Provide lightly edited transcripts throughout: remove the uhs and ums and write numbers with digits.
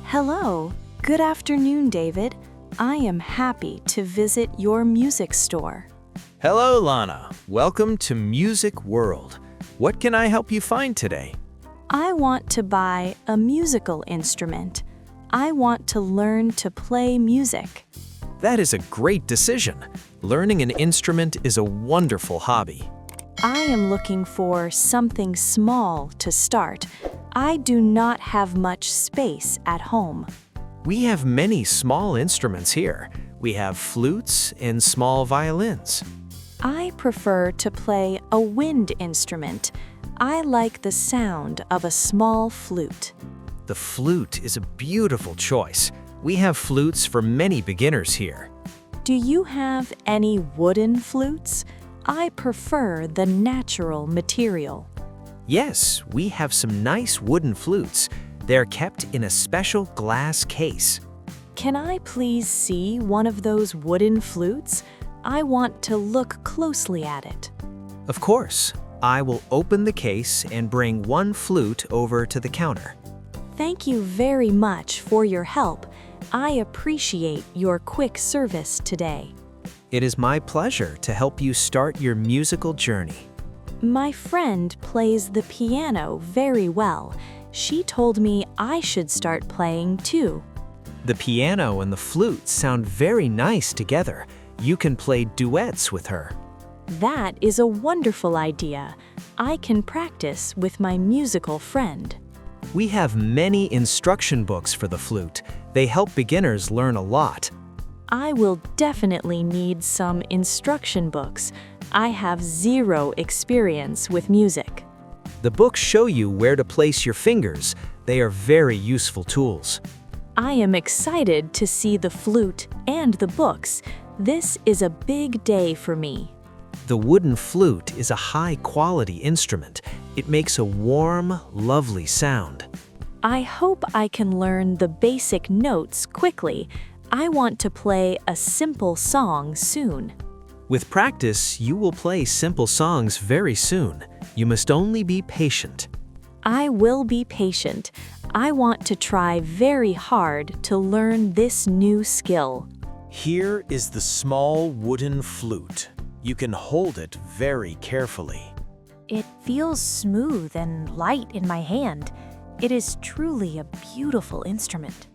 Hello. Good afternoon, David. I am happy to visit your music store. Hello, Lana. Welcome to Music World. What can I help you find today? I want to buy a musical instrument. I want to learn to play music. That is a great decision. Learning an instrument is a wonderful hobby. I am looking for something small to start. I do not have much space at home. We have many small instruments here. We have flutes and small violins. I prefer to play a wind instrument. I like the sound of a small flute. The flute is a beautiful choice. We have flutes for many beginners here. Do you have any wooden flutes? I prefer the natural material. Yes, we have some nice wooden flutes. They're kept in a special glass case. Can I please see one of those wooden flutes? I want to look closely at it. Of course, I will open the case and bring one flute over to the counter. Thank you very much for your help. I appreciate your quick service today. It is my pleasure to help you start your musical journey. My friend plays the piano very well. She told me I should start playing too. The piano and the flute sound very nice together. You can play duets with her. That is a wonderful idea. I can practice with my musical friend. We have many instruction books for the flute. They help beginners learn a lot. I will definitely need some instruction books. I have zero experience with music. The books show you where to place your fingers. They are very useful tools. I am excited to see the flute and the books. This is a big day for me. The wooden flute is a high-quality instrument. It makes a warm, lovely sound. I hope I can learn the basic notes quickly. I want to play a simple song soon. With practice, you will play simple songs very soon. You must only be patient. I will be patient. I want to try very hard to learn this new skill. Here is the small wooden flute. You can hold it very carefully. It feels smooth and light in my hand. It is truly a beautiful instrument.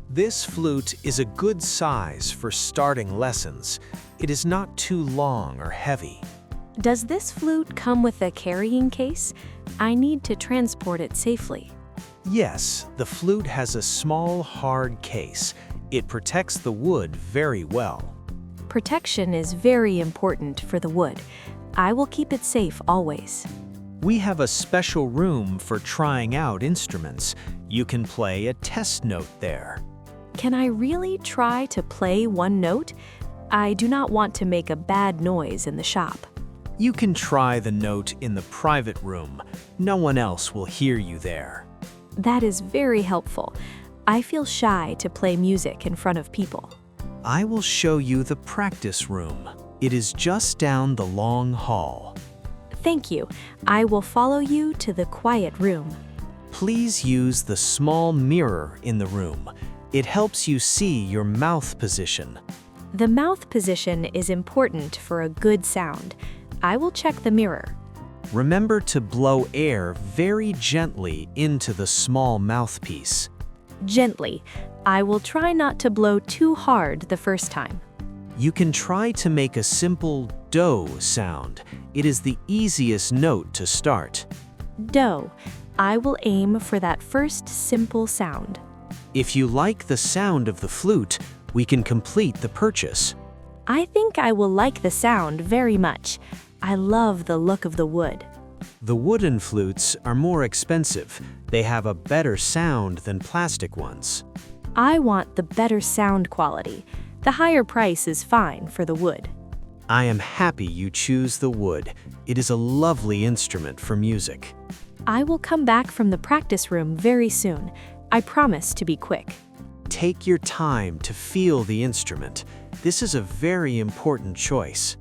This flute is a good size for starting lessons. It is not too long or heavy. Does this flute come with a carrying case? I need to transport it safely. Yes, the flute has a small, hard case. It protects the wood very well. Protection is very important for the wood. I will keep it safe always. We have a special room for trying out instruments. You can play a test note there. Can I really try to play one note? I do not want to make a bad noise in the shop. You can try the note in the private room. No one else will hear you there. That is very helpful. I feel shy to play music in front of people. I will show you the practice room. It is just down the long hall. Thank you. I will follow you to the quiet room. Please use the small mirror in the room. It helps you see your mouth position. The mouth position is important for a good sound. I will check the mirror. Remember to blow air very gently into the small mouthpiece. Gently. I will try not to blow too hard the first time. You can try to make a simple do sound. It is the easiest note to start. Do. I will aim for that first simple sound. If you like the sound of the flute, we can complete the purchase. I think I will like the sound very much. I love the look of the wood. The wooden flutes are more expensive. They have a better sound than plastic ones. I want the better sound quality. The higher price is fine for the wood. I am happy you choose the wood. It is a lovely instrument for music. I will come back from the practice room very soon. I promise to be quick. Take your time to feel the instrument. This is a very important choice.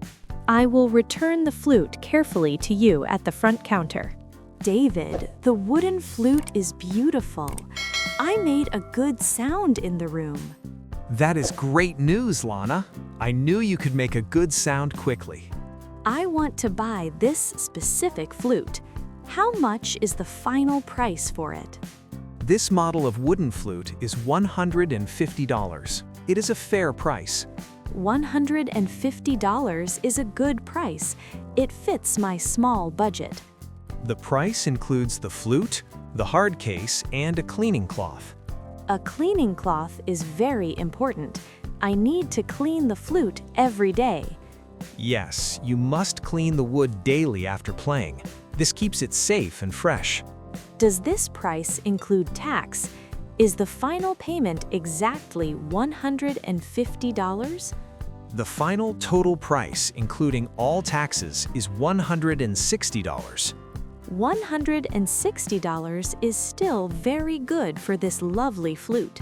I will return the flute carefully to you at the front counter. David, the wooden flute is beautiful. I made a good sound in the room. That is great news, Lana. I knew you could make a good sound quickly. I want to buy this specific flute. How much is the final price for it? This model of wooden flute is $150. It is a fair price. $150 is a good price. It fits my small budget. The price includes the flute, the hard case, and a cleaning cloth. A cleaning cloth is very important. I need to clean the flute every day. Yes, you must clean the wood daily after playing. This keeps it safe and fresh. Does this price include tax? Is the final payment exactly $150? The final total price, including all taxes, is $160. $160 is still very good for this lovely flute.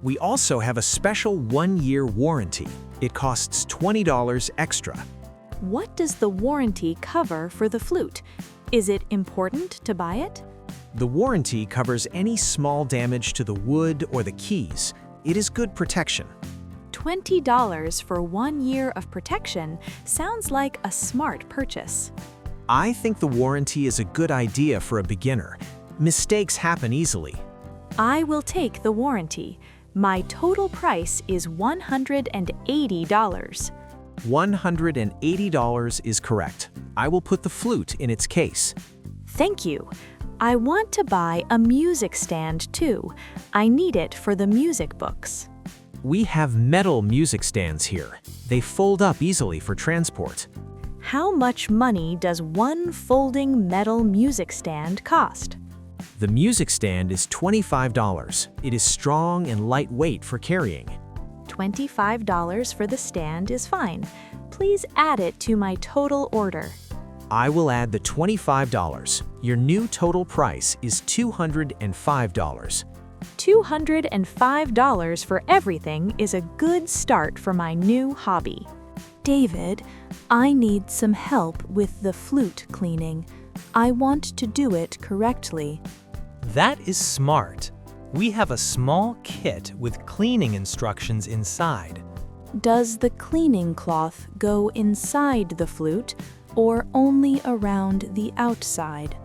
We also have a special 1-year warranty. It costs $20 extra. What does the warranty cover for the flute? Is it important to buy it? The warranty covers any small damage to the wood or the keys. It is good protection. $20 for 1 year of protection sounds like a smart purchase. I think the warranty is a good idea for a beginner. Mistakes happen easily. I will take the warranty. My total price is $180. $180 is correct. I will put the flute in its case. Thank you. I want to buy a music stand too. I need it for the music books. We have metal music stands here. They fold up easily for transport. How much money does one folding metal music stand cost? The music stand is $25. It is strong and lightweight for carrying. $25 for the stand is fine. Please add it to my total order. I will add the $25. Your new total price is $205. $205 for everything is a good start for my new hobby. David, I need some help with the flute cleaning. I want to do it correctly. That is smart. We have a small kit with cleaning instructions inside. Does the cleaning cloth go inside the flute or only around the outside?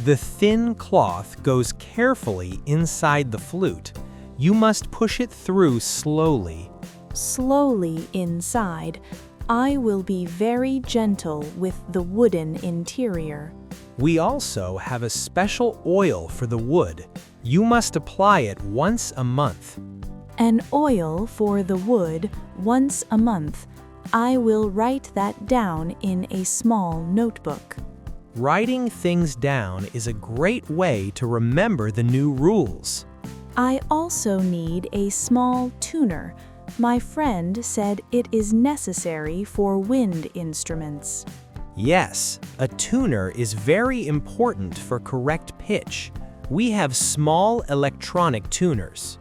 The thin cloth goes carefully inside the flute. You must push it through slowly. Slowly inside. I will be very gentle with the wooden interior. We also have a special oil for the wood. You must apply it once a month. An oil for the wood once a month. I will write that down in a small notebook. Writing things down is a great way to remember the new rules. I also need a small tuner. My friend said it is necessary for wind instruments. Yes, a tuner is very important for correct pitch. We have small electronic tuners.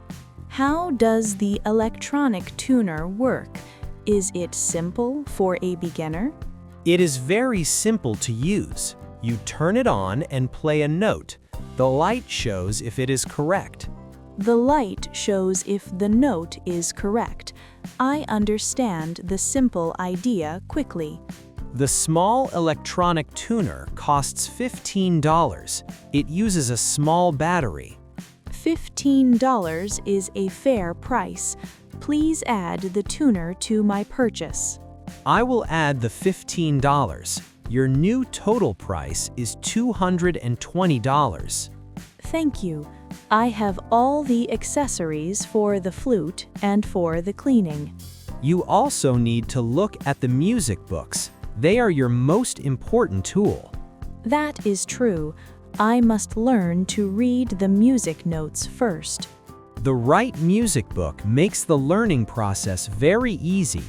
How does the electronic tuner work? Is it simple for a beginner? It is very simple to use. You turn it on and play a note. The light shows if it is correct. The light shows if the note is correct. I understand the simple idea quickly. The small electronic tuner costs $15. It uses a small battery. $15 is a fair price. Please add the tuner to my purchase. I will add the $15. Your new total price is $220. Thank you. I have all the accessories for the flute and for the cleaning. You also need to look at the music books. They are your most important tool. That is true. I must learn to read the music notes first. The right music book makes the learning process very easy.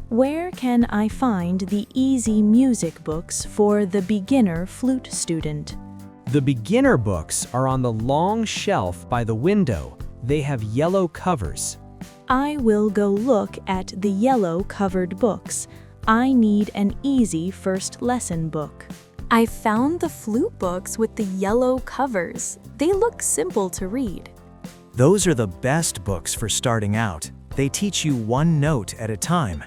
Where can I find the easy music books for the beginner flute student? The beginner books are on the long shelf by the window. They have yellow covers. I will go look at the yellow covered books. I need an easy first lesson book. I found the flute books with the yellow covers. They look simple to read. Those are the best books for starting out. They teach you one note at a time.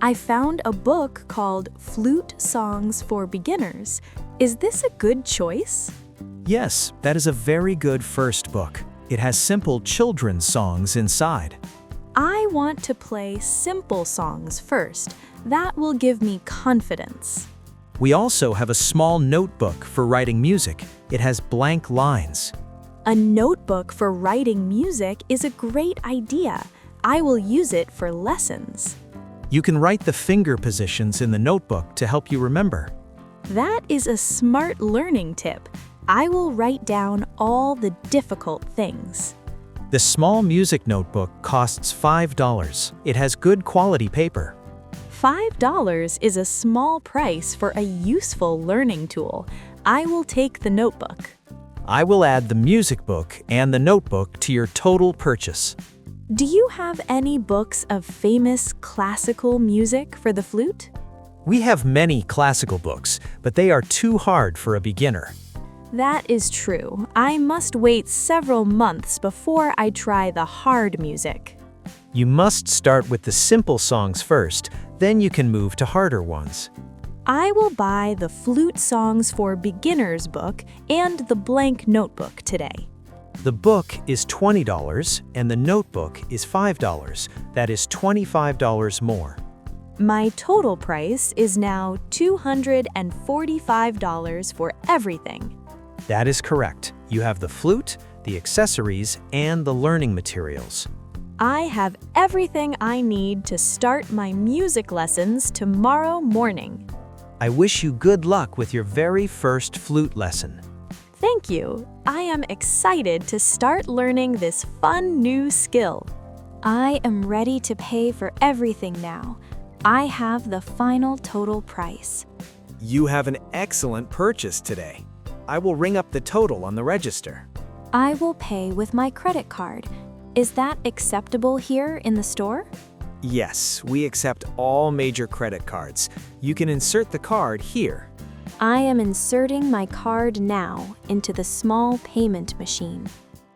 I found a book called Flute Songs for Beginners. Is this a good choice? Yes, that is a very good first book. It has simple children's songs inside. I want to play simple songs first. That will give me confidence. We also have a small notebook for writing music. It has blank lines. A notebook for writing music is a great idea. I will use it for lessons. You can write the finger positions in the notebook to help you remember. That is a smart learning tip. I will write down all the difficult things. The small music notebook costs $5. It has good quality paper. $5 is a small price for a useful learning tool. I will take the notebook. I will add the music book and the notebook to your total purchase. Do you have any books of famous classical music for the flute? We have many classical books, but they are too hard for a beginner. That is true. I must wait several months before I try the hard music. You must start with the simple songs first, then you can move to harder ones. I will buy the Flute Songs for Beginners book and the blank notebook today. The book is $20 and the notebook is $5. That is $25 more. My total price is now $245 for everything. That is correct. You have the flute, the accessories, and the learning materials. I have everything I need to start my music lessons tomorrow morning. I wish you good luck with your very first flute lesson. Thank you. I am excited to start learning this fun new skill. I am ready to pay for everything now. I have the final total price. You have an excellent purchase today. I will ring up the total on the register. I will pay with my credit card. Is that acceptable here in the store? Yes, we accept all major credit cards. You can insert the card here. I am inserting my card now into the small payment machine.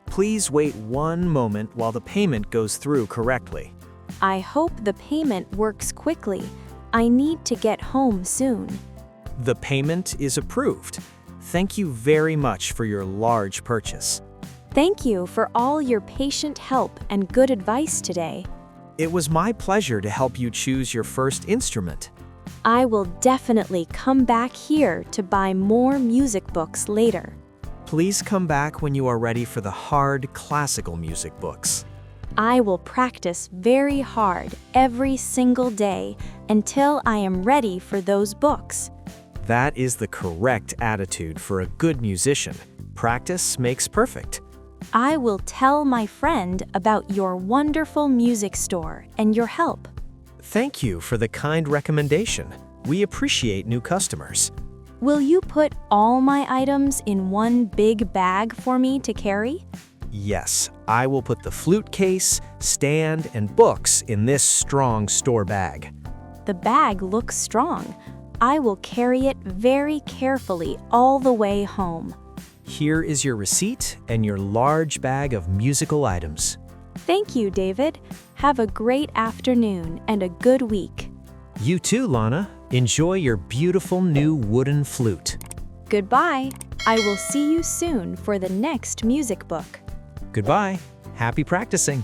Please wait one moment while the payment goes through correctly. I hope the payment works quickly. I need to get home soon. The payment is approved. Thank you very much for your large purchase. Thank you for all your patient help and good advice today. It was my pleasure to help you choose your first instrument. I will definitely come back here to buy more music books later. Please come back when you are ready for the hard classical music books. I will practice very hard every single day until I am ready for those books. That is the correct attitude for a good musician. Practice makes perfect. I will tell my friend about your wonderful music store and your help. Thank you for the kind recommendation. We appreciate new customers. Will you put all my items in one big bag for me to carry? Yes, I will put the flute case, stand, and books in this strong store bag. The bag looks strong. I will carry it very carefully all the way home. Here is your receipt and your large bag of musical items. Thank you, David. Have a great afternoon and a good week. You too, Lana. Enjoy your beautiful new wooden flute. Goodbye. I will see you soon for the next music book. Goodbye. Happy practicing.